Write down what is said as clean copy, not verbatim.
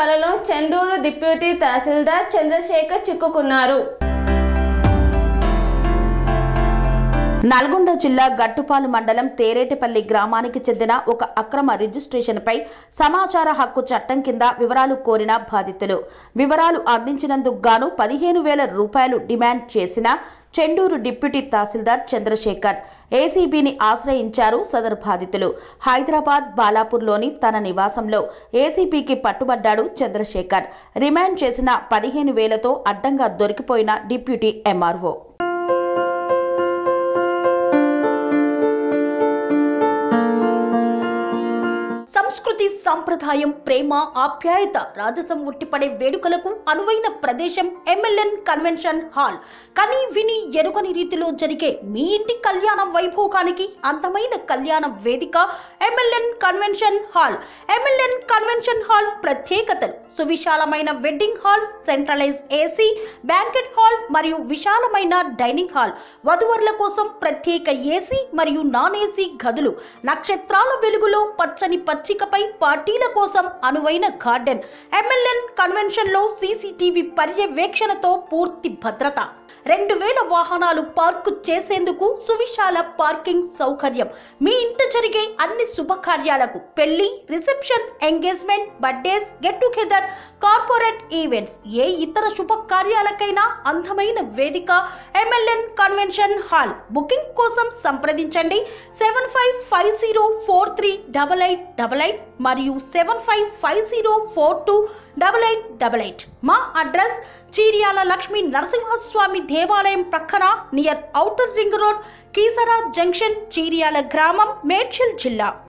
వలలో చెండూరు డిప్యూటీ తహసీల్దార్ చంద్రశేఖర్ చిక్కుకున్నారు. నల్గొండ జిల్లా గట్టుపాలు మండలం తేరేటిపల్లి గ్రామానికి చెందిన ఒక అక్రమ రిజిస్ట్రేషన్పై సమాచార హక్కు చట్టం కింద వివరాలు కోరిన బాధితులు వివరాలు అందించినందుకు గాను 15,000 రూపాయలు డిమాండ్ చేసిన చెండూరు డిప్యూటీ తహసీల్దార్ చంద్రశేఖర్ ఏసీబీని ఆశ్రయించారు. సదరు బాధితులు హైదరాబాద్ బాలాపూర్లోని తన నివాసంలో ఏసీబీకి పట్టుబడ్డాడు చంద్రశేఖర్. రిమాండ్ చేసిన 15,000తో అడ్డంగా దొరికిపోయిన డిప్యూటీ ఎంఆర్ఓ. సంస్కృతి సంప్రదాయం ప్రేమ ఆప్యాయత రాజసం ఉట్టిపడే వేడుకలకు అనువైన ప్రదేశం ఎంఎల్ఎన్ కన్వెన్షన్ హాల్. కని విని ఎరుగని రీతిలో జరిగే మీ ఇంటి కళ్యాణ వైభోగానికి అందమైన కళ్యాణ వేదిక MLN convention hall. MLN convention hall ప్రత్యేకతలు: సువిశాలమైన wedding halls, centralise AC banquet hall మరియు విశాలమైన డైనింగ్ హాల్, వధువరుల కోసం ప్రత్యేక ఏసీ మరియు నాన్ ఏసీ గదులు, నక్షత్రాల వెలుగులో పచ్చని పచ్చికపై పార్టీల కోసం అనువైన గార్డెన్. ఎంఎల్ఎన్ కన్వెన్షన్ లో సీసీటీవీ పర్యవేక్షణతో పూర్తి భద్రత, 2,000 వాహనాలు పార్కు చేసేందుకు సువిశాల పార్కింగ్ సౌకర్యం. మీ ఇంట జరిగే అన్ని శుభకార్యాలకు, పెళ్లి, reception, engagement, birthdays, get together, corporate events, ఏ ఇతర శుభకార్యాలకైనా అందమైన వేదిక ఎంఎల్ఎన్ కన్వెన్షన్ హాల్. బుకింగ్ కోసం సంప్రదించండి 7550438888 మరియు 7550428888. మా అడ్రస్ చీర్యాల లక్ష్మీ నరసింహస్వామి దేవాలయం ప్రక్కన near outer ring road, Keesara junction, Cheeryal గ్రామం, మేడ్చల్ జిల్లా.